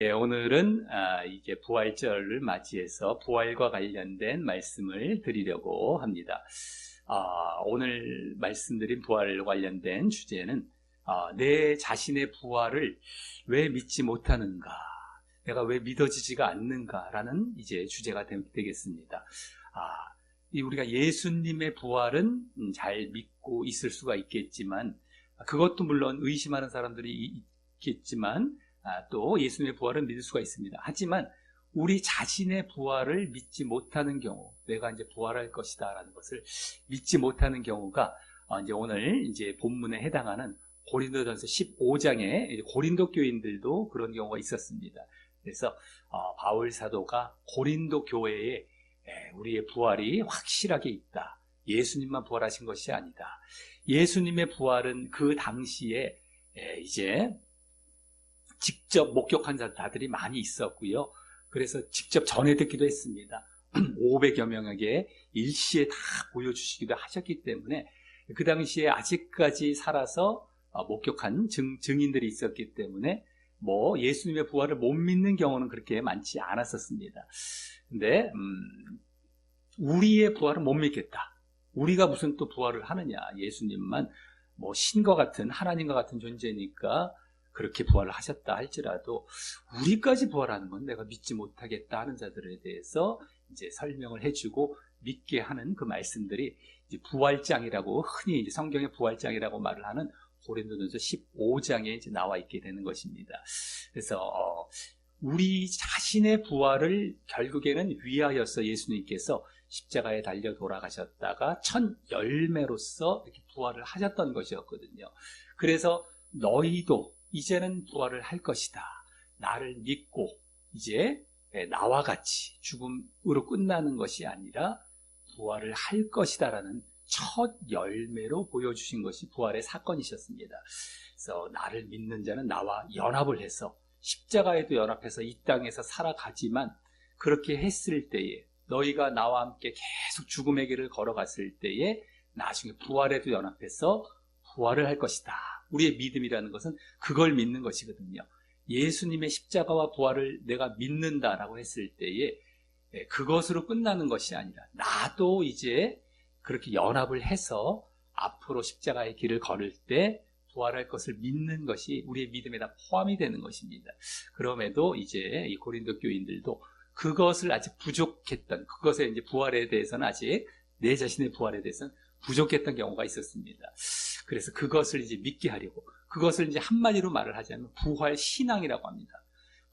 예, 오늘은 이제 부활절을 맞이해서 부활과 관련된 말씀을 드리려고 합니다. 오늘 말씀드린 부활 관련된 주제는 내 자신의 부활을 왜 믿지 못하는가, 내가 왜 믿어지지가 않는가라는 이제 주제가 되겠습니다. 우리가 예수님의 부활은 잘 믿고 있을 수가 있겠지만, 그것도 물론 의심하는 사람들이 있겠지만, 또 예수님의 부활은 믿을 수가 있습니다. 하지만 우리 자신의 부활을 믿지 못하는 경우, 내가 이제 부활할 것이다라는 것을 믿지 못하는 경우가 이제 오늘 이제 본문에 해당하는 고린도전서 15장에 고린도 교인들도 그런 경우가 있었습니다. 그래서 바울 사도가 고린도 교회에 우리의 부활이 확실하게 있다. 예수님만 부활하신 것이 아니다. 예수님의 부활은 그 당시에 이제 직접 목격한 자들이 많이 있었고요. 그래서 직접 전해 듣기도 했습니다. 500여 명에게 일시에 다 보여주시기도 하셨기 때문에 그 당시에 아직까지 살아서 목격한 증인들이 있었기 때문에 예수님의 부활을 못 믿는 경우는 그렇게 많지 않았었습니다. 근데 우리의 부활은 못 믿겠다. 우리가 무슨 또 부활을 하느냐. 예수님만 신과 같은, 하나님과 같은 존재니까 그렇게 부활을 하셨다 할지라도 우리까지 부활하는 건 내가 믿지 못하겠다 하는 자들에 대해서 이제 설명을 해주고 믿게 하는 그 말씀들이 이제 부활장이라고, 흔히 이제 성경의 부활장이라고 말을 하는 고린도전서 15장에 이제 나와 있게 되는 것입니다. 그래서 우리 자신의 부활을 결국에는 위하여서 예수님께서 십자가에 달려 돌아가셨다가 첫 열매로서 이렇게 부활을 하셨던 것이었거든요. 그래서 너희도 이제는 부활을 할 것이다. 나를 믿고 이제 나와 같이 죽음으로 끝나는 것이 아니라 부활을 할 것이다라는 첫 열매로 보여주신 것이 부활의 사건이셨습니다. 그래서 나를 믿는 자는 나와 연합을 해서 십자가에도 연합해서 이 땅에서 살아가지만, 그렇게 했을 때에 너희가 나와 함께 계속 죽음의 길을 걸어갔을 때에 나중에 부활에도 연합해서 부활을 할 것이다. 우리의 믿음이라는 것은 그걸 믿는 것이거든요. 예수님의 십자가와 부활을 내가 믿는다라고 했을 때에 그것으로 끝나는 것이 아니라 나도 이제 그렇게 연합을 해서 앞으로 십자가의 길을 걸을 때 부활할 것을 믿는 것이 우리의 믿음에 다 포함이 되는 것입니다. 그럼에도 이제 이 고린도 교인들도 그것을 아직 부족했던, 그것에 이제 부활에 대해서는 아직 내 자신의 부활에 대해서는 부족했던 경우가 있었습니다. 그래서 그것을 이제 믿게 하려고, 그것을 이제 한마디로 말을 하자면 부활 신앙이라고 합니다.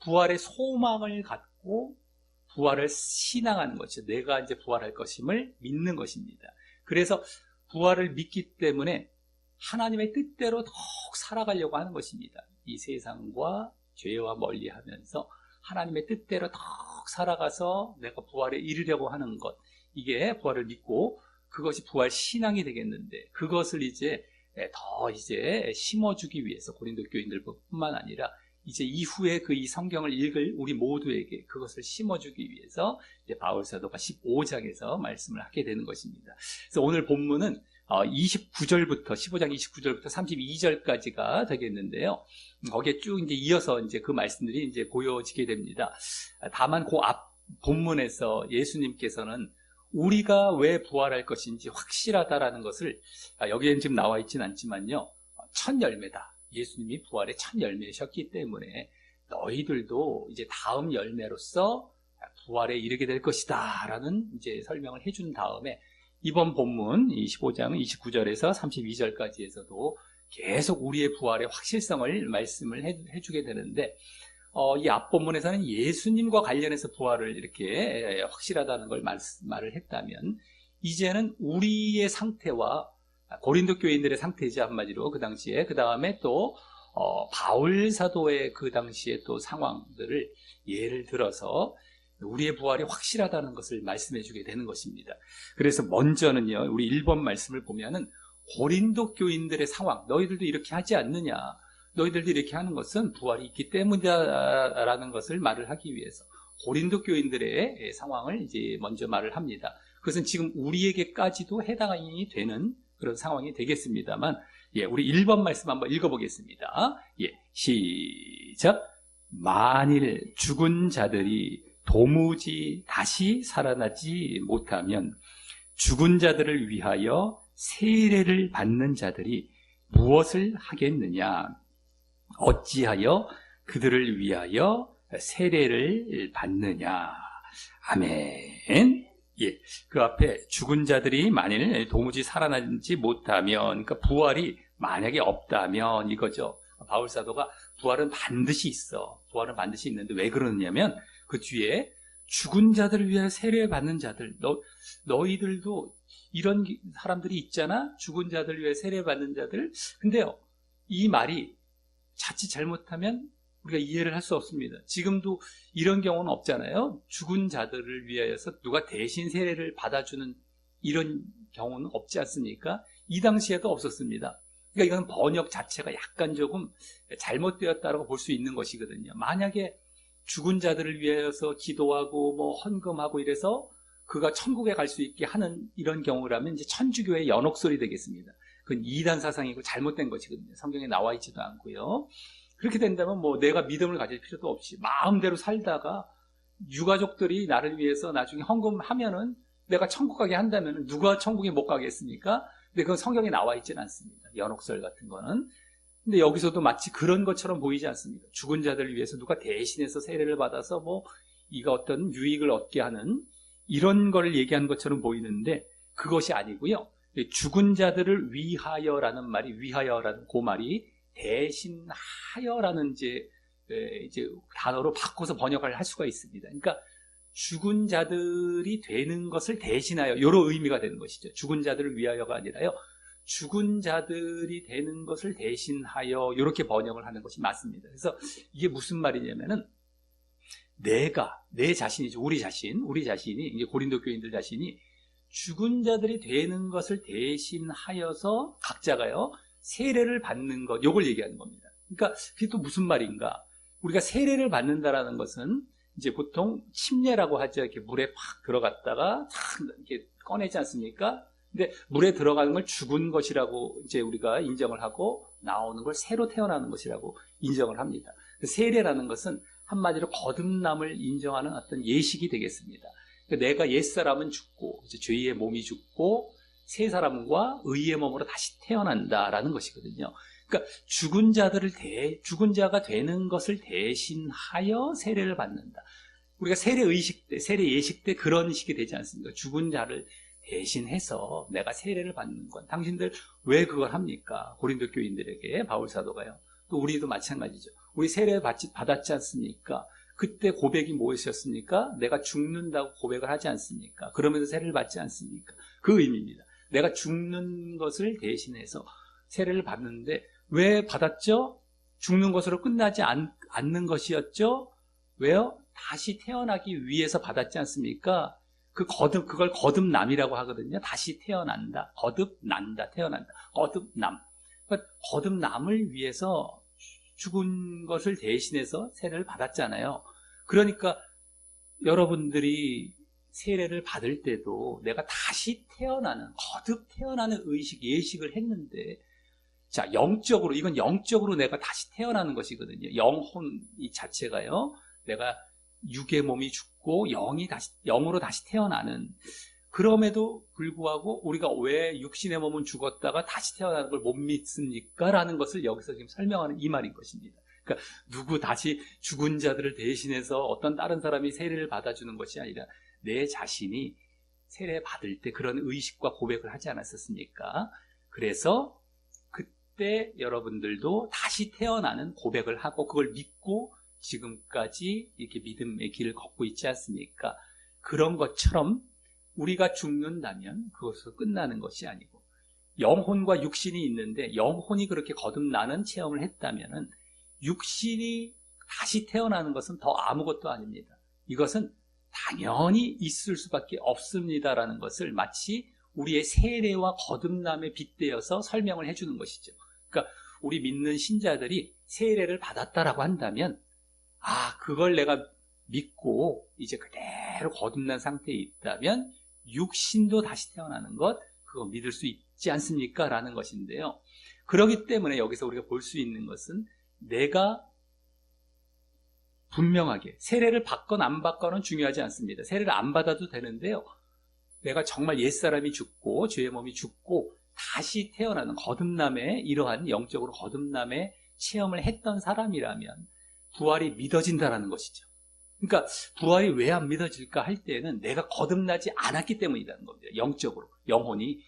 부활의 소망을 갖고 부활을 신앙하는 것이죠. 내가 이제 부활할 것임을 믿는 것입니다. 그래서 부활을 믿기 때문에 하나님의 뜻대로 더욱 살아가려고 하는 것입니다. 이 세상과 죄와 멀리하면서 하나님의 뜻대로 더욱 살아가서 내가 부활에 이르려고 하는 것, 이게 부활을 믿고 그것이 부활 신앙이 되겠는데, 그것을 이제 더 이제 심어주기 위해서 고린도 교인들뿐만 아니라 이제 이후에 이 성경을 읽을 우리 모두에게 그것을 심어주기 위해서 이제 바울 사도가 15장에서 말씀을 하게 되는 것입니다. 그래서 오늘 본문은 29절부터 15장 29절부터 32절까지가 되겠는데요. 거기에 쭉 이제 이어서 이제 그 말씀들이 이제 보여지게 됩니다. 다만 그 앞 본문에서 예수님께서는 우리가 왜 부활할 것인지 확실하다라는 것을, 여기에는 지금 나와 있진 않지만요, 첫 열매다. 예수님이 부활의 첫 열매셨기 때문에 너희들도 이제 다음 열매로서 부활에 이르게 될 것이다 라는 이제 설명을 해준 다음에 이번 본문 25장 29절에서 32절까지에서도 계속 우리의 부활의 확실성을 말씀을 해주게 되는데, 이 앞본문에서는 예수님과 관련해서 부활을 이렇게 확실하다는 걸 말을 했다면, 이제는 우리의 상태와 고린도 교인들의 상태이자 한마디로 그 당시에, 그 다음에 또 바울 사도의 그 당시에 또 상황들을 예를 들어서 우리의 부활이 확실하다는 것을 말씀해 주게 되는 것입니다. 그래서 먼저는요, 우리 1번 말씀을 보면은 고린도 교인들의 상황, 너희들도 이렇게 하지 않느냐, 너희들도 이렇게 하는 것은 부활이 있기 때문이다라는 것을 말을 하기 위해서 고린도 교인들의 상황을 이제 먼저 말을 합니다. 그것은 지금 우리에게까지도 해당이 되는 그런 상황이 되겠습니다만, 우리 1번 말씀 한번 읽어보겠습니다. 시작. 만일 죽은 자들이 도무지 다시 살아나지 못하면 죽은 자들을 위하여 세례를 받는 자들이 무엇을 하겠느냐? 어찌하여 그들을 위하여 세례를 받느냐? 아멘. 예, 그 앞에 죽은 자들이 만일 도무지 살아나지 못하면, 그러니까 부활이 만약에 없다면 이거죠. 바울 사도가 부활은 반드시 있어. 부활은 반드시 있는데 왜 그러느냐면 그 뒤에 죽은 자들을 위해 세례 받는 자들, 너희들도 이런 사람들이 있잖아. 죽은 자들을 위해 세례 받는 자들. 근데요, 이 말이 자칫 잘못하면 우리가 이해를 할 수 없습니다. 지금도 이런 경우는 없잖아요. 죽은 자들을 위하여서 누가 대신 세례를 받아주는 이런 경우는 없지 않습니까? 이 당시에도 없었습니다. 그러니까 이건 번역 자체가 약간 조금 잘못되었다고 볼 수 있는 것이거든요. 만약에 죽은 자들을 위해서 기도하고 뭐 헌금하고 이래서 그가 천국에 갈 수 있게 하는 이런 경우라면 이제 천주교의 연옥설이 되겠습니다. 그건 이단 사상이고 잘못된 것이거든요. 성경에 나와 있지도 않고요. 그렇게 된다면 뭐 내가 믿음을 가질 필요도 없이 마음대로 살다가 유가족들이 나를 위해서 나중에 헌금하면은 내가 천국 가게 한다면 누가 천국에 못 가겠습니까? 근데 그건 성경에 나와 있지는 않습니다. 연옥설 같은 거는. 근데 여기서도 마치 그런 것처럼 보이지 않습니까? 죽은 자들을 위해서 누가 대신해서 세례를 받아서 뭐 이가 어떤 유익을 얻게 하는 이런 걸 얘기한 것처럼 보이는데 그것이 아니고요. 죽은 자들을 위하여라는 말이 위하여라는 그 말이 대신하여라는 이제 단어로 바꿔서 번역을 할 수가 있습니다. 그러니까 죽은 자들이 되는 것을 대신하여 이런 의미가 되는 것이죠. 죽은 자들을 위하여가 아니라요. 죽은 자들이 되는 것을 대신하여 이렇게 번역을 하는 것이 맞습니다. 그래서 이게 무슨 말이냐면은 내 자신이죠. 우리 자신이 이제 고린도 교인들 자신이 죽은 자들이 되는 것을 대신하여서 각자가요 세례를 받는 것, 요걸 얘기하는 겁니다. 그러니까 그게 또 무슨 말인가? 우리가 세례를 받는다라는 것은 이제 보통 침례라고 하죠. 이렇게 물에 팍 들어갔다가 탁 이렇게 꺼내지 않습니까? 근데 물에 들어가는 걸 죽은 것이라고 이제 우리가 인정을 하고 나오는 걸 새로 태어나는 것이라고 인정을 합니다. 세례라는 것은 한마디로 거듭남을 인정하는 어떤 예식이 되겠습니다. 그러니까 내가 옛사람은 죽고 이제 죄의 몸이 죽고 새 사람과 의의 몸으로 다시 태어난다라는 것이거든요. 그러니까 죽은 자가 되는 것을 대신하여 세례를 받는다. 우리가 세례 예식 때 그런 식이 되지 않습니까? 죽은 자를 대신해서 내가 세례를 받는 건 당신들 왜 그걸 합니까? 고린도 교인들에게 바울 사도가요. 또 우리도 마찬가지죠. 우리 세례 받았지 않습니까? 그때 고백이 무엇이었습니까? 내가 죽는다고 고백을 하지 않습니까? 그러면서 세례를 받지 않습니까? 그 의미입니다. 내가 죽는 것을 대신해서 세례를 받는데 왜 받았죠? 죽는 것으로 끝나지 않는 것이었죠? 왜요? 다시 태어나기 위해서 받았지 않습니까? 그걸 거듭남이라고 하거든요. 다시 태어난다. 거듭난다. 태어난다. 거듭남. 그러니까 거듭남을 위해서 죽은 것을 대신해서 세례를 받았잖아요. 그러니까 여러분들이 세례를 받을 때도 내가 다시 태어나는, 거듭 태어나는 예식을 했는데, 자, 이건 영적으로 내가 다시 태어나는 것이거든요. 영혼 이 자체가요. 내가 육의 몸이 죽고 영으로 다시 태어나는. 그럼에도 불구하고 우리가 왜 육신의 몸은 죽었다가 다시 태어나는 걸 못 믿습니까? 라는 것을 여기서 지금 설명하는 이 말인 것입니다. 그러니까 누구 다시 죽은 자들을 대신해서 어떤 다른 사람이 세례를 받아주는 것이 아니라 내 자신이 세례 받을 때 그런 의식과 고백을 하지 않았었습니까? 그래서 그때 여러분들도 다시 태어나는 고백을 하고 그걸 믿고 지금까지 이렇게 믿음의 길을 걷고 있지 않습니까? 그런 것처럼 우리가 죽는다면 그것으로 끝나는 것이 아니고 영혼과 육신이 있는데 영혼이 그렇게 거듭나는 체험을 했다면 육신이 다시 태어나는 것은 더 아무것도 아닙니다. 이것은 당연히 있을 수밖에 없습니다라는 것을 마치 우리의 세례와 거듭남에 빗대어서 설명을 해주는 것이죠. 그러니까 우리 믿는 신자들이 세례를 받았다라고 한다면 그걸 내가 믿고 이제 그대로 거듭난 상태에 있다면 육신도 다시 태어나는 것, 그거 믿을 수 있지 않습니까? 라는 것인데요. 그렇기 때문에 여기서 우리가 볼 수 있는 것은 내가 분명하게 세례를 받건 안 받건은 중요하지 않습니다. 세례를 안 받아도 되는데요. 내가 정말 옛사람이 죽고 죄의 몸이 죽고 다시 태어나는 거듭남의 이러한 영적으로 거듭남의 체험을 했던 사람이라면 부활이 믿어진다라는 것이죠. 그러니까 부활이 왜 안 믿어질까 할 때는 내가 거듭나지 않았기 때문이라는 겁니다. 영적으로 영혼이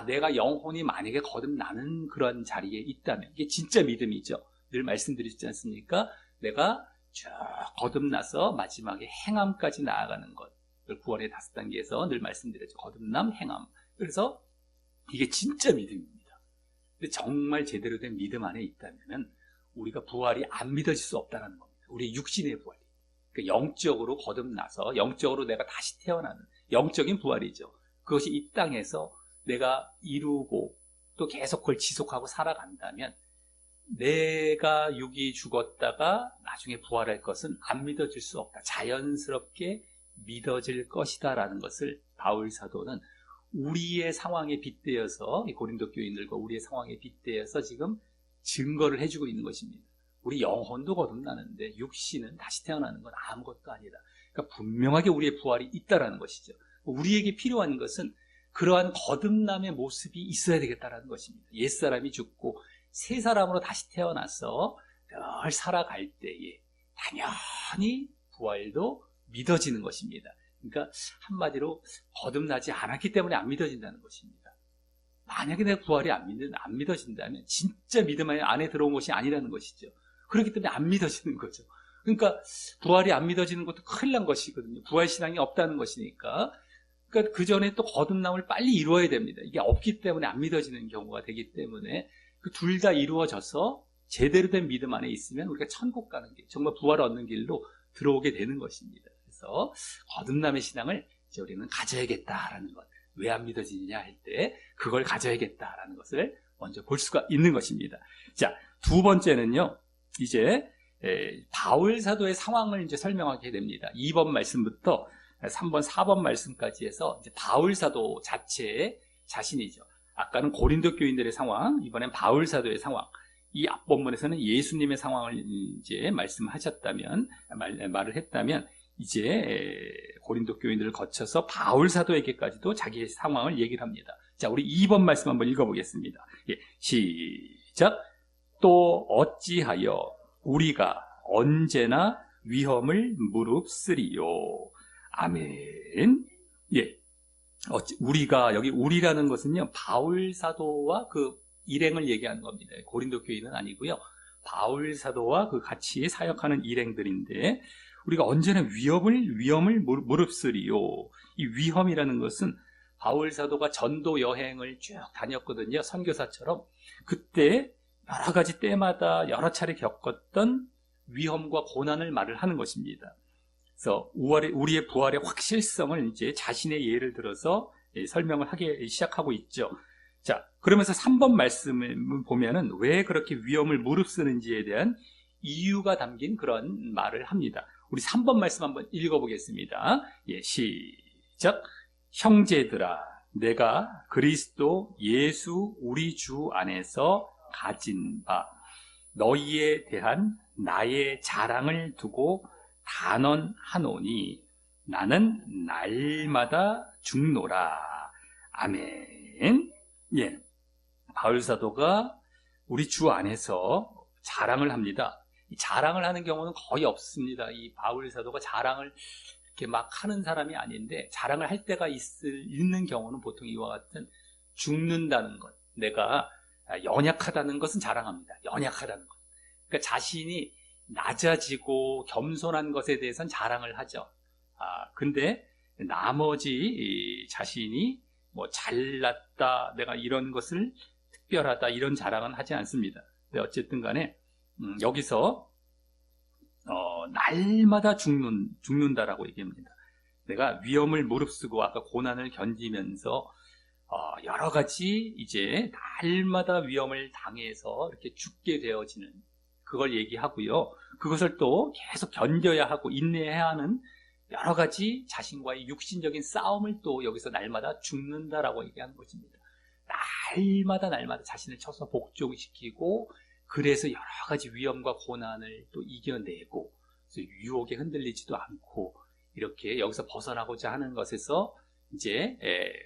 내가 영혼이 만약에 거듭나는 그런 자리에 있다면 이게 진짜 믿음이죠. 늘 말씀드리지 않습니까? 내가 쭉 거듭나서 마지막에 행함까지 나아가는 것. 구원의 5단계에서 늘 말씀드렸죠. 거듭남, 행함. 그래서 이게 진짜 믿음입니다. 근데 정말 제대로 된 믿음 안에 있다면 우리가 부활이 안 믿어질 수 없다는 겁니다. 우리 육신의 부활이. 그러니까 영적으로 거듭나서 영적으로 내가 다시 태어나는 영적인 부활이죠. 그것이 이 땅에서 내가 이루고 또 계속 그걸 지속하고 살아간다면 내가 육이 죽었다가 나중에 부활할 것은 안 믿어질 수 없다. 자연스럽게 믿어질 것이다 라는 것을 바울 사도는 우리의 상황에 빗대어서 이 고린도 교인들과 우리의 상황에 빗대어서 지금 증거를 해주고 있는 것입니다. 우리 영혼도 거듭나는데 육신은 다시 태어나는 건 아무것도 아니다. 그러니까 분명하게 우리의 부활이 있다라는 것이죠. 우리에게 필요한 것은 그러한 거듭남의 모습이 있어야 되겠다라는 것입니다. 옛사람이 죽고 새 사람으로 다시 태어나서 늘 살아갈 때에 당연히 부활도 믿어지는 것입니다. 그러니까 한마디로 거듭나지 않았기 때문에 안 믿어진다는 것입니다. 만약에 내가 부활이 안 믿어진다면 진짜 믿음 안에 들어온 것이 아니라는 것이죠. 그렇기 때문에 안 믿어지는 거죠. 그러니까 부활이 안 믿어지는 것도 큰일 난 것이거든요. 부활신앙이 없다는 것이니까. 그러니까 그 전에 또 거듭남을 빨리 이루어야 됩니다. 이게 없기 때문에 안 믿어지는 경우가 되기 때문에 그 둘 다 이루어져서 제대로 된 믿음 안에 있으면 우리가 천국 가는 길, 정말 부활을 얻는 길로 들어오게 되는 것입니다. 그래서 거듭남의 신앙을 이제 우리는 가져야겠다라는 것. 왜 안 믿어지느냐 할 때 그걸 가져야겠다라는 것을 먼저 볼 수가 있는 것입니다. 자, 두 번째는요. 이제 바울 사도의 상황을 이제 설명하게 됩니다. 2번 말씀부터 3번, 4번 말씀까지 해서 이제 바울 사도 자체의 자신이죠. 아까는 고린도 교인들의 상황, 이번엔 바울 사도의 상황. 이 앞본문에서는 예수님의 상황을 이제 말씀하셨다면, 말을 했다면, 이제 고린도 교인들을 거쳐서 바울 사도에게까지도 자기의 상황을 얘기를 합니다. 자, 우리 2번 말씀 한번 읽어보겠습니다. 예, 시작. 또 어찌하여 우리가 언제나 위험을 무릅쓰리요. 아멘. 예. 우리가, 여기 우리라는 것은요, 바울 사도와 그 일행을 얘기하는 겁니다. 고린도 교인은 아니고요. 바울 사도와 그 같이 사역하는 일행들인데, 우리가 언제나 위험을 무릅쓰리요. 이 위험이라는 것은 바울 사도가 전도 여행을 쭉 다녔거든요. 선교사처럼. 그때 여러 가지 때마다 여러 차례 겪었던 위험과 고난을 말을 하는 것입니다. 그래서 우리의 부활의 확실성을 이제 자신의 예를 들어서 설명을 하기 시작하고 있죠. 자, 그러면서 3번 말씀을 보면은 왜 그렇게 위험을 무릅쓰는지에 대한 이유가 담긴 그런 말을 합니다. 우리 3번 말씀 한번 읽어보겠습니다. 예, 시작. 형제들아, 내가 그리스도 예수 우리 주 안에서 가진 바 너희에 대한 나의 자랑을 두고 단언하노니 나는 날마다 죽노라. 아멘. 예, 바울 사도가 우리 주 안에서 자랑을 합니다. 이 자랑을 하는 경우는 거의 없습니다. 이 바울 사도가 자랑을 이렇게 막 하는 사람이 아닌데 자랑을 할 때가 있는 경우는 보통 이와 같은 죽는다는 것, 내가 연약하다는 것은 자랑합니다. 연약하다는 것. 그러니까 자신이 낮아지고 겸손한 것에 대해서는 자랑을 하죠. 근데 나머지 자신이 뭐 잘났다, 내가 이런 것을 특별하다, 이런 자랑은 하지 않습니다. 근데 어쨌든 간에 여기서 날마다 죽는다라고 얘기합니다. 내가 위험을 무릅쓰고 아까 고난을 견디면서 여러 가지 이제 날마다 위험을 당해서 이렇게 죽게 되어지는 그걸 얘기하고요. 그것을 또 계속 견뎌야 하고 인내해야 하는 여러 가지 자신과의 육신적인 싸움을 또 여기서 날마다 죽는다라고 얘기하는 것입니다. 날마다 자신을 쳐서 복종시키고 그래서 여러 가지 위험과 고난을 또 이겨내고 그래서 유혹에 흔들리지도 않고 이렇게 여기서 벗어나고자 하는 것에서 이제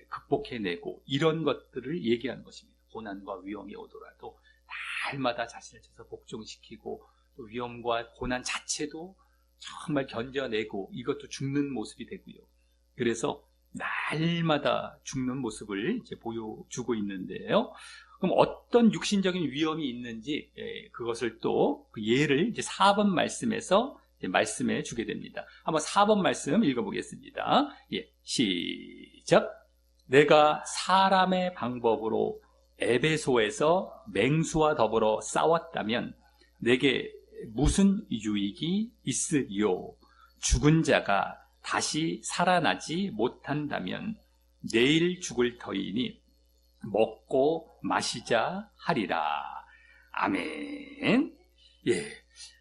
극복해내고 이런 것들을 얘기하는 것입니다. 고난과 위험이 오더라도 날마다 자신을 쳐서 복종시키고 또 위험과 고난 자체도 정말 견뎌내고 이것도 죽는 모습이 되고요. 그래서 날마다 죽는 모습을 이제 보여주고 있는데요. 그럼 어떤 육신적인 위험이 있는지 그것을 또 그 예를 이제 4번 말씀에서 이제 말씀해 주게 됩니다. 한번 4번 말씀 읽어보겠습니다. 예, 시작. 내가 사람의 방법으로 에베소에서 맹수와 더불어 싸웠다면 내게 무슨 유익이 있으리요? 죽은 자가 다시 살아나지 못한다면 내일 죽을 터이니 먹고 마시자 하리라. 아멘. 예,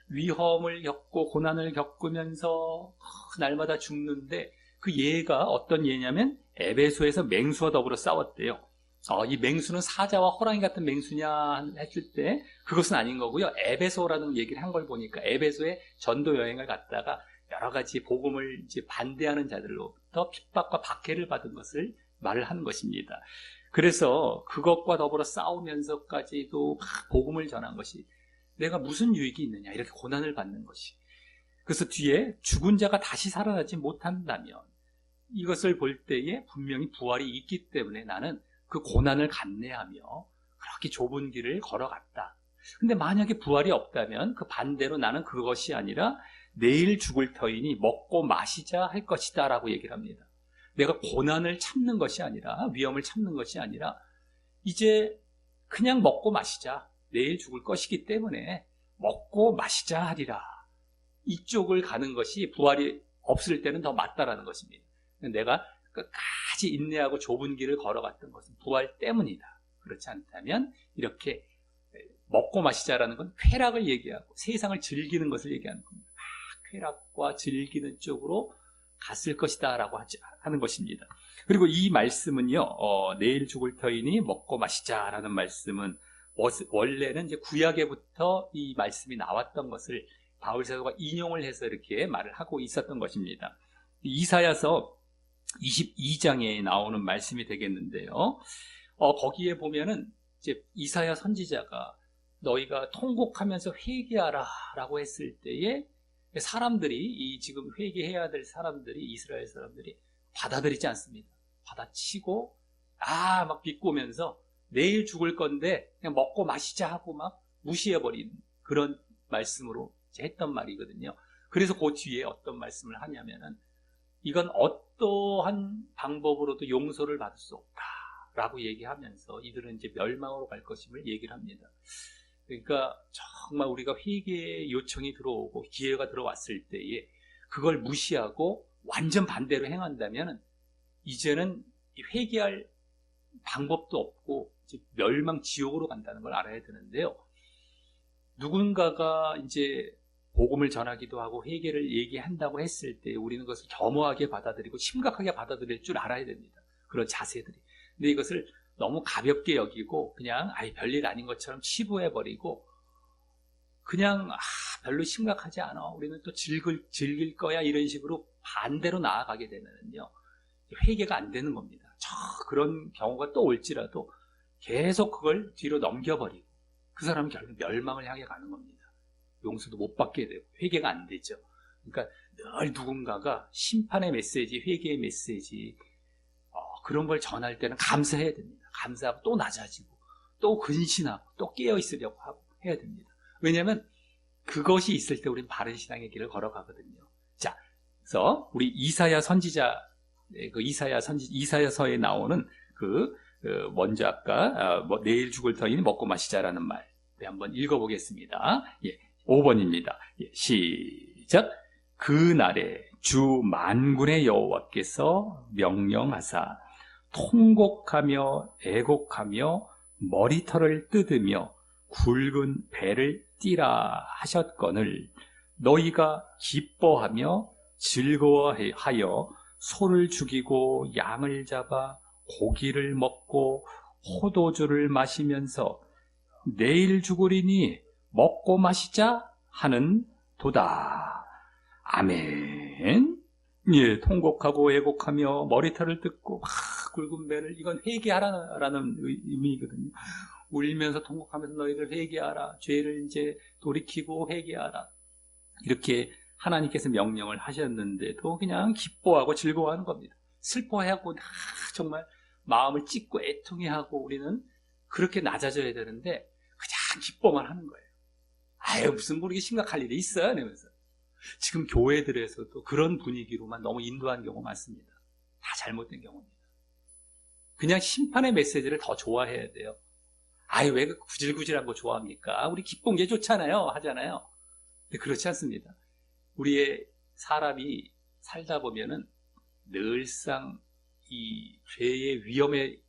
위험을 겪고 고난을 겪으면서 날마다 죽는데 그 예가 어떤 예냐면 에베소에서 맹수와 더불어 싸웠대요. 이 맹수는 사자와 호랑이 같은 맹수냐 했을 때 그것은 아닌 거고요. 에베소라는 얘기를 한 걸 보니까 에베소에 전도 여행을 갔다가 여러 가지 복음을 이제 반대하는 자들로부터 핍박과 박해를 받은 것을 말을 하는 것입니다. 그래서 그것과 더불어 싸우면서까지도 복음을 전한 것이 내가 무슨 유익이 있느냐 이렇게 고난을 받는 것이. 그래서 뒤에 죽은 자가 다시 살아나지 못한다면 이것을 볼 때에 분명히 부활이 있기 때문에 나는 그 고난을 감내하며 그렇게 좁은 길을 걸어갔다. 근데 만약에 부활이 없다면 그 반대로 나는 그것이 아니라 내일 죽을 터이니 먹고 마시자 할 것이다 라고 얘기를 합니다. 내가 고난을 참는 것이 아니라 위험을 참는 것이 아니라 이제 그냥 먹고 마시자. 내일 죽을 것이기 때문에 먹고 마시자 하리라. 이쪽을 가는 것이 부활이 없을 때는 더 맞다라는 것입니다. 내가 끝까지 인내하고 좁은 길을 걸어갔던 것은 부활 때문이다. 그렇지 않다면 이렇게 먹고 마시자라는 건 쾌락을 얘기하고 세상을 즐기는 것을 얘기하는 겁니다. 쾌락과 즐기는 쪽으로 갔을 것이다 라고 하는 것입니다. 그리고 이 말씀은요, 내일 죽을 터이니 먹고 마시자라는 말씀은 원래는 이제 구약에부터 이 말씀이 나왔던 것을 바울 사도가 인용을 해서 이렇게 말을 하고 있었던 것입니다. 이사야서 22장에 나오는 말씀이 되겠는데요. 거기에 보면은 이제 이사야 선지자가 너희가 통곡하면서 회개하라 라고 했을 때에 사람들이 지금 회개해야 될 사람들이 이스라엘 사람들이 받아들이지 않습니다. 받아치고 막 비꼬면서 내일 죽을 건데 그냥 먹고 마시자 하고 막 무시해버리는 그런 말씀으로 했던 말이거든요. 그래서 그 뒤에 어떤 말씀을 하냐면은 이건 어떠한 방법으로도 용서를 받을 수 없다라고 얘기하면서 이들은 이제 멸망으로 갈 것임을 얘기를 합니다. 그러니까 정말 우리가 회개의 요청이 들어오고 기회가 들어왔을 때에 그걸 무시하고 완전 반대로 행한다면 이제는 회개할 방법도 없고 이제 멸망 지옥으로 간다는 걸 알아야 되는데요. 누군가가 이제 복음을 전하기도 하고 회개를 얘기한다고 했을 때 우리는 그것을 겸허하게 받아들이고 심각하게 받아들일 줄 알아야 됩니다. 그런 자세들이. 근데 이것을 너무 가볍게 여기고 그냥 별일 아닌 것처럼 치부해버리고 그냥 별로 심각하지 않아. 우리는 또 즐길 거야 이런 식으로 반대로 나아가게 되면요. 회개가 안 되는 겁니다. 그런 경우가 또 올지라도 계속 그걸 뒤로 넘겨버리고 그 사람은 결국 멸망을 향해 가는 겁니다. 용서도 못 받게 되고 회개가 안 되죠. 그러니까 늘 누군가가 심판의 메시지, 회개의 메시지 그런 걸 전할 때는 감사해야 됩니다. 감사하고 또 낮아지고 또 근신하고 또 깨어있으려고 하고 해야 됩니다. 왜냐하면 그것이 있을 때 우리는 바른 신앙의 길을 걸어가거든요. 자, 그래서 우리 이사야 선지자 이사야서에 나오는 먼저 아까 내일 죽을 터이니 먹고 마시자라는 말 한번 읽어보겠습니다. 5번입니다. 시작. 그날에 주 만군의 여호와께서 명령하사 통곡하며 애곡하며 머리털을 뜯으며 굵은 배를 띠라 하셨거늘 너희가 기뻐하며 즐거워하여 소를 죽이고 양을 잡아 고기를 먹고 포도주를 마시면서 내일 죽으리니 먹고 마시자 하는 도다. 아멘. 예, 통곡하고 애곡하며 머리털을 뜯고 막 굵은 배를, 이건 회개하라는 의미거든요. 울면서 통곡하면서 너희들 회개하라. 죄를 이제 돌이키고 회개하라. 이렇게 하나님께서 명령을 하셨는데도 그냥 기뻐하고 즐거워하는 겁니다. 슬퍼하고 정말 마음을 찢고 애통해하고 우리는 그렇게 낮아져야 되는데 그냥 기뻐만 하는 거예요. 아유, 무슨 모르게 심각할 일이 있어요? 이러면서. 지금 교회들에서도 그런 분위기로만 너무 인도한 경우 많습니다. 다 잘못된 경우입니다. 그냥 심판의 메시지를 더 좋아해야 돼요. 아유, 왜 그 구질구질한 거 좋아합니까? 우리 기쁜 게 좋잖아요. 하잖아요. 근데 그렇지 않습니다. 우리의 사람이 살다 보면은 늘상 이 죄의 위험에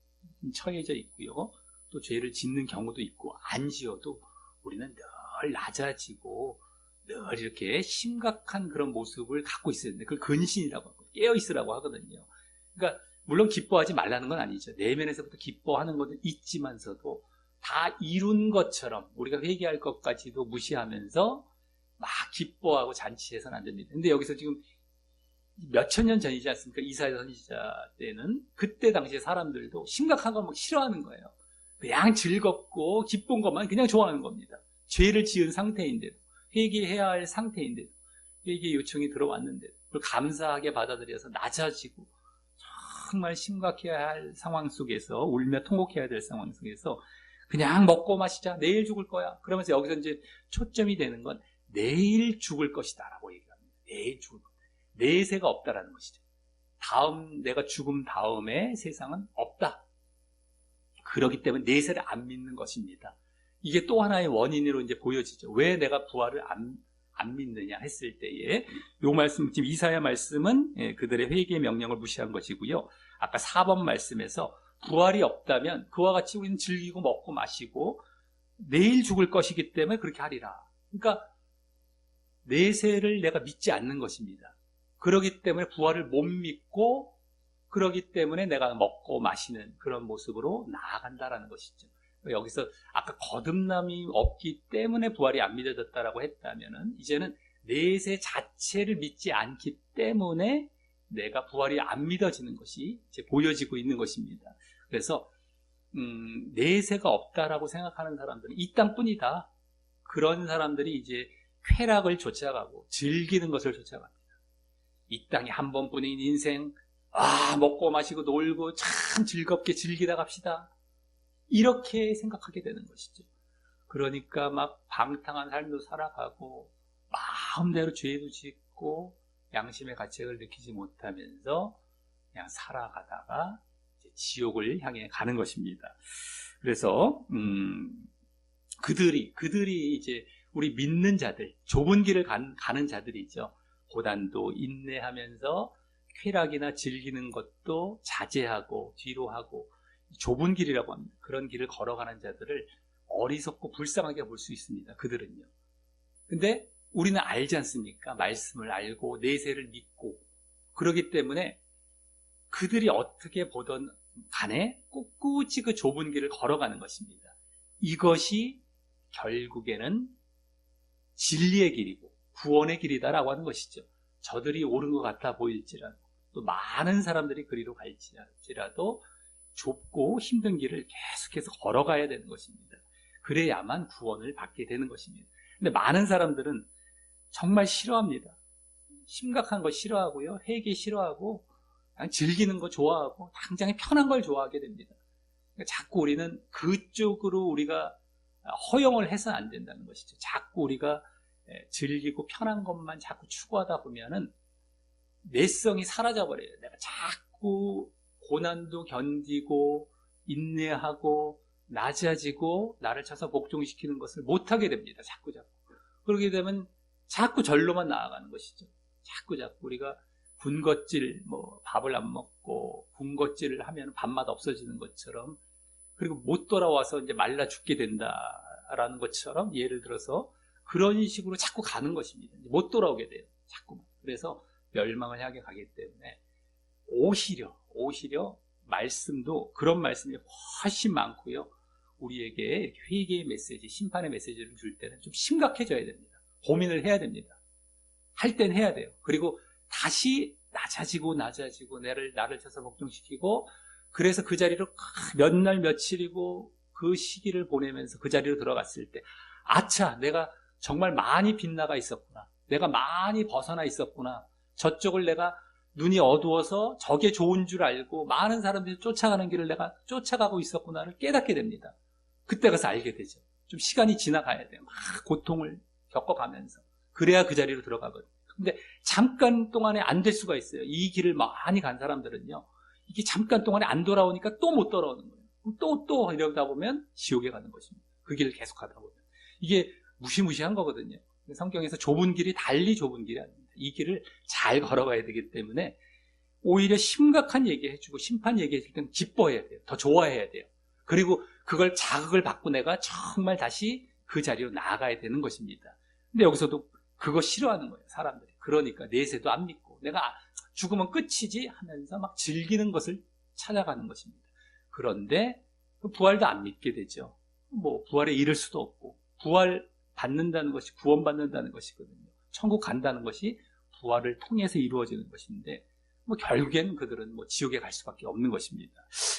처해져 있고요. 또 죄를 짓는 경우도 있고, 안 지어도 우리는 늘 낮아지고 늘 이렇게 심각한 그런 모습을 갖고 있어야 되는데, 그걸 근신이라고 하고 깨어있으라고 하거든요. 그러니까 물론 기뻐하지 말라는 건 아니죠. 내면에서부터 기뻐하는 것은 있지만서도 다 이룬 것처럼 우리가 회개할 것까지도 무시하면서 막 기뻐하고 잔치해서는 안 됩니다. 근데 여기서 지금 몇천 년 전이지 않습니까? 이사야 선지자 때는 그때 당시에 사람들도 심각한 거 막 싫어하는 거예요. 그냥 즐겁고 기쁜 것만 그냥 좋아하는 겁니다. 죄를 지은 상태인데도, 회개해야 할 상태인데도, 회개 요청이 들어왔는데도 그걸 감사하게 받아들여서 낮아지고 정말 심각해야 할 상황 속에서, 울며 통곡해야 될 상황 속에서 그냥 먹고 마시자, 내일 죽을 거야. 그러면서 여기서 이제 초점이 되는 건 내일 죽을 것이다 라고 얘기합니다. 내일 죽을 거다. 내세가 없다라는 것이죠. 내가 죽음 다음에 세상은 없다. 그렇기 때문에 내세를 안 믿는 것입니다. 이게 또 하나의 원인으로 이제 보여지죠. 왜 내가 부활을 안 믿느냐 했을 때에, 요 말씀, 지금 이사야 말씀은 그들의 회개의 명령을 무시한 것이고요. 아까 4번 말씀에서 부활이 없다면 그와 같이 우리는 즐기고 먹고 마시고 내일 죽을 것이기 때문에 그렇게 하리라. 그러니까 내세를 내가 믿지 않는 것입니다. 그렇기 때문에 부활을 못 믿고, 그렇기 때문에 내가 먹고 마시는 그런 모습으로 나아간다라는 것이죠. 여기서 아까 거듭남이 없기 때문에 부활이 안 믿어졌다라고 했다면은, 이제는 내세 자체를 믿지 않기 때문에 내가 부활이 안 믿어지는 것이 이제 보여지고 있는 것입니다. 그래서 내세가 없다라고 생각하는 사람들은 이 땅뿐이다. 그런 사람들이 이제 쾌락을 쫓아가고 즐기는 것을 쫓아갑니다. 이 땅에 한 번뿐인 인생, 먹고 마시고 놀고 참 즐겁게 즐기다 갑시다. 이렇게 생각하게 되는 것이죠. 그러니까 막 방탕한 삶도 살아가고 마음대로 죄도 짓고 양심의 가책을 느끼지 못하면서 그냥 살아가다가 이제 지옥을 향해 가는 것입니다. 그래서 그들이 이제 우리 믿는 자들, 좁은 길을 가는 자들이죠. 고난도 인내하면서 쾌락이나 즐기는 것도 자제하고 뒤로 하고 좁은 길이라고 합니다. 그런 길을 걸어가는 자들을 어리석고 불쌍하게 볼 수 있습니다. 그들은요. 근데 우리는 알지 않습니까? 말씀을 알고 내세를 믿고, 그렇기 때문에 그들이 어떻게 보던 간에 꿋꿋이 그 좁은 길을 걸어가는 것입니다. 이것이 결국에는 진리의 길이고 구원의 길이다라고 하는 것이죠. 저들이 옳은 것 같아 보일지라도, 또 많은 사람들이 그리로 갈지라도 좁고 힘든 길을 계속해서 걸어가야 되는 것입니다. 그래야만 구원을 받게 되는 것입니다. 근데 많은 사람들은 정말 싫어합니다. 심각한 거 싫어하고요, 회개 싫어하고, 그냥 즐기는 거 좋아하고 당장에 편한 걸 좋아하게 됩니다. 그러니까 자꾸 우리는 그쪽으로 우리가 허용을 해서는 안 된다는 것이죠. 자꾸 우리가 즐기고 편한 것만 자꾸 추구하다 보면은 내성이 사라져버려요. 내가 자꾸 고난도 견디고 인내하고 낮아지고 나를 쳐서 복종시키는 것을 못하게 됩니다. 자꾸. 그러게 되면 자꾸 절로만 나아가는 것이죠. 자꾸 우리가 군것질, 밥을 안 먹고 군것질을 하면 밥맛 없어지는 것처럼, 그리고 못 돌아와서 이제 말라 죽게 된다라는 것처럼, 예를 들어서 그런 식으로 자꾸 가는 것입니다. 못 돌아오게 돼요. 자꾸만. 그래서 멸망을 향해 가기 때문에 오히려 말씀도 그런 말씀이 훨씬 많고요. 우리에게 회개의 메시지, 심판의 메시지를 줄 때는 좀 심각해져야 됩니다. 고민을 해야 됩니다. 할 땐 해야 돼요. 그리고 다시 낮아지고 나를 쳐서 복종시키고, 그래서 그 자리로 몇 날 며칠이고 그 시기를 보내면서 그 자리로 들어갔을 때, 아차, 내가 정말 많이 빗나가 있었구나. 내가 많이 벗어나 있었구나. 저쪽을 내가 눈이 어두워서 저게 좋은 줄 알고 많은 사람들이 쫓아가는 길을 내가 쫓아가고 있었구나를 깨닫게 됩니다. 그때 가서 알게 되죠. 좀 시간이 지나가야 돼요. 막 고통을 겪어가면서. 그래야 그 자리로 들어가거든요. 근데 잠깐 동안에 안 될 수가 있어요. 이 길을 많이 간 사람들은요, 이게 잠깐 동안에 안 돌아오니까 또 못 돌아오는 거예요. 또 이러다 보면 지옥에 가는 것입니다. 그 길을 계속 하다 보면. 이게 무시무시한 거거든요. 성경에서 좁은 길이 달리 좁은 길이 아닙니다. 이 길을 잘 걸어가야 되기 때문에 오히려 심각한 얘기해주고 심판 얘기해줄 때는 기뻐해야 돼요. 더 좋아해야 돼요. 그리고 그걸 자극을 받고 내가 정말 다시 그 자리로 나아가야 되는 것입니다. 근데 여기서도 그거 싫어하는 거예요, 사람들이. 그러니까 내세도 안 믿고 내가 죽으면 끝이지 하면서 막 즐기는 것을 찾아가는 것입니다. 그런데 부활도 안 믿게 되죠. 뭐 부활에 이를 수도 없고, 부활 받는다는 것이 구원받는다는 것이거든요. 천국 간다는 것이 부활을 통해서 이루어지는 것인데, 뭐 결국엔 그들은 뭐 지옥에 갈 수밖에 없는 것입니다.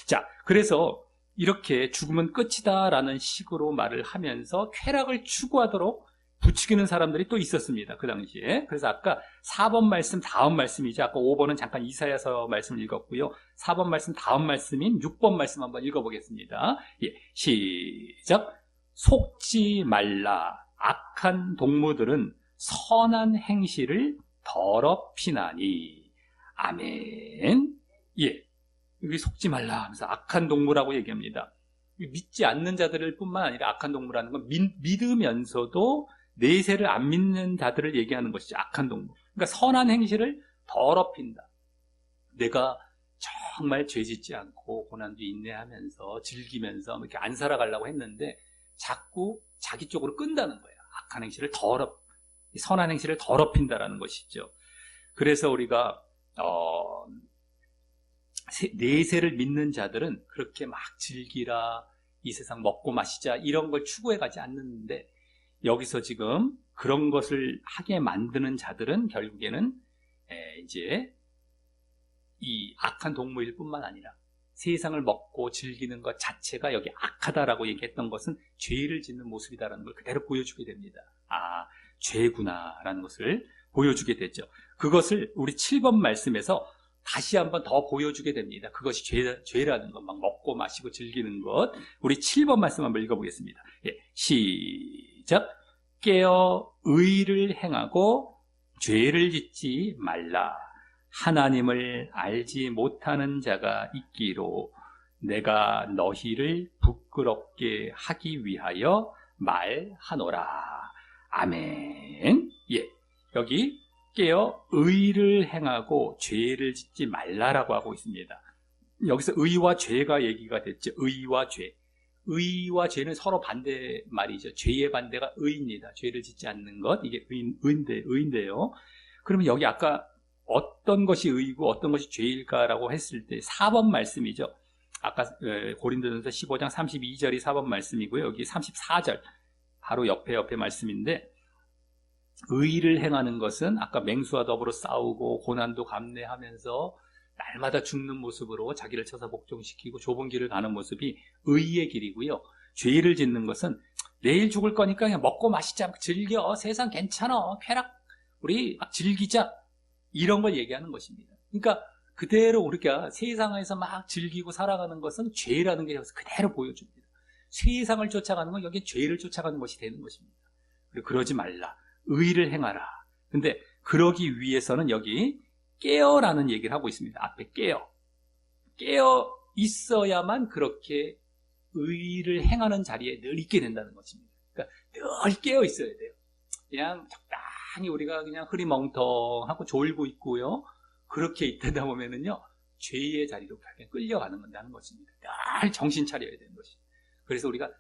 자, 그래서 이렇게 죽으면 끝이다라는 식으로 말을 하면서 쾌락을 추구하도록 부추기는 사람들이 또 있었습니다, 그 당시에. 그래서 아까 4번 말씀 다음 말씀이죠. 아까 5번은 잠깐 이사야서 말씀을 읽었고요. 4번 말씀 다음 말씀인 6번 말씀 한번 읽어보겠습니다. 예, 시작. 속지 말라. 악한 동무들은 선한 행실을 더럽히나니. 아멘. 예, 여기 속지 말라 하면서 악한 동무라고 얘기합니다. 믿지 않는 자들을 뿐만 아니라 악한 동무라는 건 믿으면서도 내세를 안 믿는 자들을 얘기하는 것이죠. 악한 동무. 그러니까 선한 행실을 더럽힌다. 내가 정말 죄짓지 않고 고난도 인내하면서 즐기면서 이렇게 안 살아가려고 했는데 자꾸 자기 쪽으로 끈다는 거예요. 악한 행실을 선한 행실을 더럽힌다라는 것이죠. 그래서 우리가 내세를 믿는 자들은 그렇게 막 즐기라, 이 세상 먹고 마시자 이런 걸 추구해 가지 않는데, 여기서 지금 그런 것을 하게 만드는 자들은 결국에는 이제 이 악한 동무일 뿐만 아니라 세상을 먹고 즐기는 것 자체가 여기 악하다라고 얘기했던 것은 죄를 짓는 모습이다라는 걸 그대로 보여주게 됩니다. 아, 죄구나라는 것을 보여주게 되죠. 그것을 우리 7번 말씀에서 다시 한번 더 보여주게 됩니다. 그것이 죄라는 것, 막 먹고 마시고 즐기는 것. 우리 7번 말씀 한번 읽어보겠습니다. 예, 시작. 깨어 의를 행하고 죄를 짓지 말라. 하나님을 알지 못하는 자가 있기로 내가 너희를 부끄럽게 하기 위하여 말하노라. 아멘. 예, 여기 깨어 의를 행하고 죄를 짓지 말라라고 하고 있습니다. 여기서 의와 죄가 얘기가 됐죠. 의와 죄. 의와 죄는 서로 반대 말이죠. 죄의 반대가 의입니다. 죄를 짓지 않는 것, 이게 의인데요. 그러면 여기 아까 어떤 것이 의이고 어떤 것이 죄일까라고 했을 때 4번 말씀이죠. 아까 고린도전서 15장 32절이 4번 말씀이고요. 여기 34절 바로 옆에 말씀인데, 의를 행하는 것은 아까 맹수와 더불어 싸우고 고난도 감내하면서 날마다 죽는 모습으로 자기를 쳐서 복종시키고 좁은 길을 가는 모습이 의의 길이고요. 죄를 짓는 것은 내일 죽을 거니까 그냥 먹고 마시자, 즐겨, 세상 괜찮아, 쾌락, 우리 막 즐기자, 이런 걸 얘기하는 것입니다. 그러니까 그대로 우리가 세상에서 막 즐기고 살아가는 것은 죄라는 게 여기서 그대로 보여줍니다. 세상을 쫓아가는 건 여기 죄를 쫓아가는 것이 되는 것입니다. 그리고 그러지 말라. 의를 행하라. 근데 그러기 위해서는 여기 깨어라는 얘기를 하고 있습니다. 앞에 깨어 있어야만 그렇게 의를 행하는 자리에 늘 있게 된다는 것입니다. 그러니까 늘 깨어 있어야 돼요. 그냥 적당히 우리가 그냥 흐리멍텅하고 졸고 있고요. 그렇게 있다 보면은요, 죄의 자리로 끌려가는 건다는 것입니다. 늘 정신 차려야 되는 것입니다. 그래서 우리가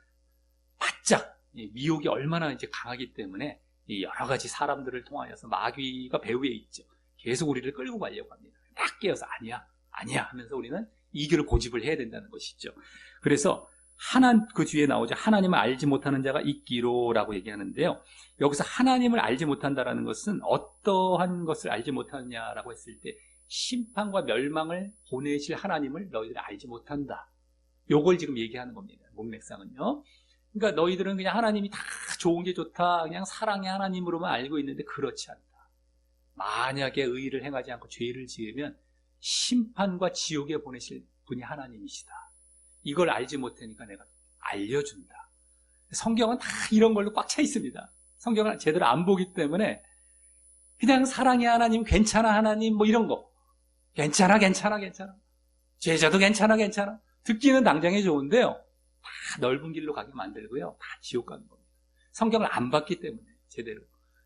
바짝, 미혹이 얼마나 이제 강하기 때문에 여러 가지 사람들을 통하여서 마귀가 배후에 있죠. 계속 우리를 끌고 가려고 합니다. 딱 깨어서 아니야 하면서 우리는 이 길을 고집을 해야 된다는 것이죠. 그래서 그 뒤에 나오죠. 하나님을 알지 못하는 자가 있기로라고 얘기하는데요. 여기서 하나님을 알지 못한다라는 것은 어떠한 것을 알지 못하느냐라고 했을 때 심판과 멸망을 보내실 하나님을 너희들이 알지 못한다. 요걸 지금 얘기하는 겁니다. 문맥상은요. 그러니까 너희들은 그냥 하나님이 다 좋은 게 좋다, 그냥 사랑의 하나님으로만 알고 있는데 그렇지 않다. 만약에 의의를 행하지 않고 죄를 지으면 심판과 지옥에 보내실 분이 하나님이시다. 이걸 알지 못하니까 내가 알려준다. 성경은 다 이런 걸로 꽉 차 있습니다. 성경을 제대로 안 보기 때문에 그냥 사랑의 하나님, 괜찮아 하나님, 뭐 이런 거. 괜찮아. 죄져도 괜찮아. 듣기는 당장에 좋은데요. 다 넓은 길로 가게 만들고요. 다 지옥 가는 겁니다. 성경을 안 봤기 때문에 제대로.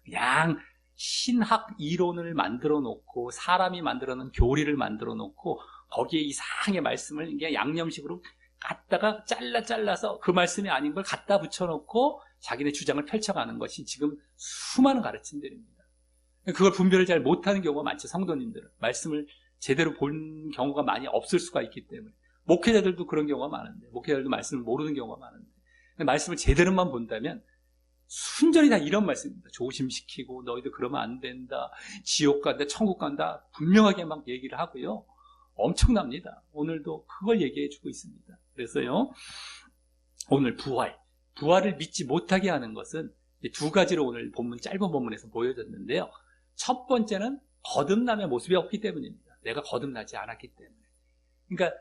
그냥 신학 이론을 만들어 놓고 사람이 만들어 놓은 교리를 만들어 놓고 거기에 이상하게 말씀을 그냥 양념식으로 갖다가 잘라서 그 말씀이 아닌 걸 갖다 붙여놓고 자기네 주장을 펼쳐가는 것이 지금 수많은 가르침들입니다. 그걸 분별을 잘 못하는 경우가 많죠. 성도님들은 말씀을 제대로 본 경우가 많이 없을 수가 있기 때문에. 목회자들도 그런 경우가 많은데, 목회자들도 말씀을 모르는 경우가 많은데, 말씀을 제대로만 본다면 순전히 다 이런 말씀입니다. 조심시키고 너희들 그러면 안 된다, 지옥 간다, 천국 간다, 분명하게 막 얘기를 하고요. 엄청납니다. 오늘도 그걸 얘기해 주고 있습니다. 그래서요, 오늘 부활을 믿지 못하게 하는 것은 두 가지로 오늘 짧은 본문에서 보여졌는데요. 첫 번째는 거듭남의 모습이 없기 때문입니다. 내가 거듭나지 않았기 때문에. 그러니까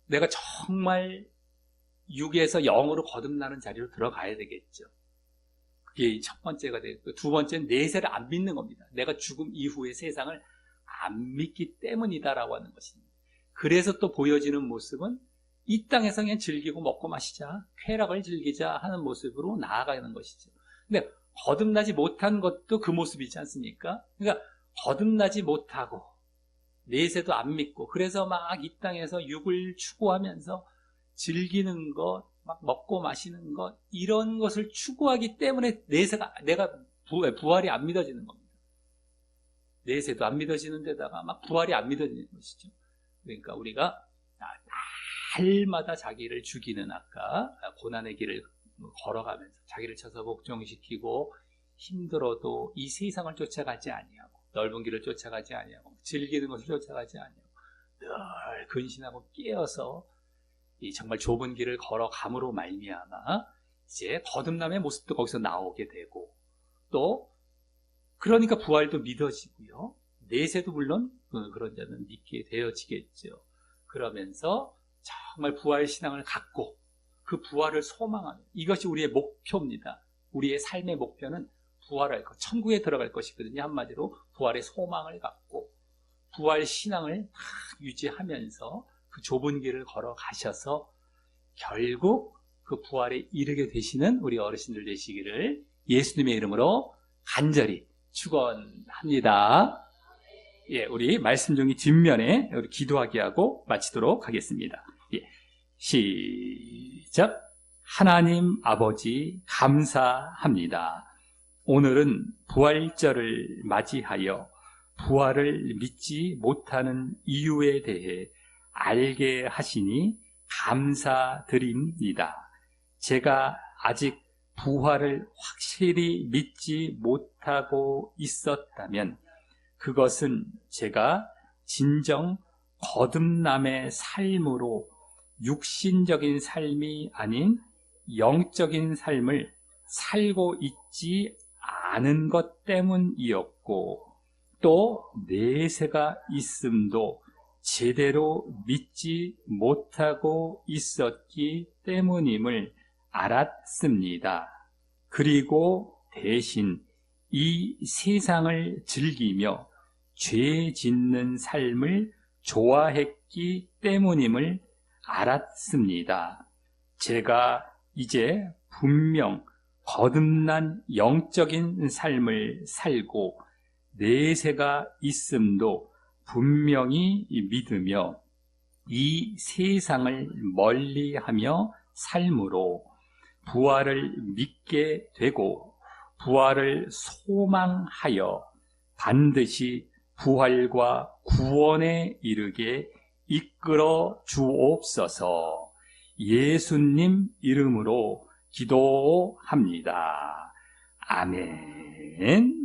내가 정말 육에서 영으로 거듭나는 자리로 들어가야 되겠죠. 그게 첫 번째가 되고, 두 번째는 내세를 안 믿는 겁니다. 내가 죽음 이후의 세상을 안 믿기 때문이다라고 하는 것입니다. 그래서 또 보여지는 모습은 이 땅에서 그냥 즐기고 먹고 마시자, 쾌락을 즐기자 하는 모습으로 나아가는 것이죠. 근데 거듭나지 못한 것도 그 모습이지 않습니까? 그러니까 거듭나지 못하고 내세도 안 믿고, 그래서 막 이 땅에서 육을 추구하면서 즐기는 것, 막 먹고 마시는 것, 이런 것을 추구하기 때문에 내가 부활이 안 믿어지는 겁니다. 내세도 안 믿어지는 데다가 막 부활이 안 믿어지는 것이죠. 그러니까 우리가 날마다 자기를 죽이는 아까 고난의 길을 걸어가면서 자기를 쳐서 복종시키고 힘들어도 이 세상을 쫓아가지 아니하고 넓은 길을 쫓아가지 아니하고 즐기는 것을 쫓아가지 아니하고 늘 근신하고 깨어서 이 정말 좁은 길을 걸어감으로 말미암아 이제 거듭남의 모습도 거기서 나오게 되고, 또 그러니까 부활도 믿어지고요. 내세도 물론 그런 자는 믿게 되어지겠죠. 그러면서 정말 부활 신앙을 갖고 그 부활을 소망하는, 이것이 우리의 목표입니다. 우리의 삶의 목표는 부활할 것, 천국에 들어갈 것이거든요. 한마디로 부활의 소망을 갖고 부활 신앙을 다 유지하면서 그 좁은 길을 걸어가셔서 결국 그 부활에 이르게 되시는 우리 어르신들 되시기를 예수님의 이름으로 간절히 축원합니다. 예, 우리 말씀 종이 뒷면에 우리 기도하게 하고 마치도록 하겠습니다. 예, 시작. 하나님 아버지 감사합니다. 오늘은 부활절을 맞이하여 부활을 믿지 못하는 이유에 대해 알게 하시니 감사드립니다. 제가 아직 부활을 확실히 믿지 못하고 있었다면 그것은 제가 진정 거듭남의 삶으로 육신적인 삶이 아닌 영적인 삶을 살고 있지 않은 것 때문이었고, 또 내세가 있음도 제대로 믿지 못하고 있었기 때문임을 알았습니다. 그리고 대신 이 세상을 즐기며 죄 짓는 삶을 좋아했기 때문임을 알았습니다. 제가 이제 분명 거듭난 영적인 삶을 살고 내세가 있음도 분명히 믿으며 이 세상을 멀리하며 삶으로 부활을 믿게 되고 부활을 소망하여 반드시 부활과 구원에 이르게 이끌어 주옵소서. 예수님 이름으로 기도합니다. 아멘.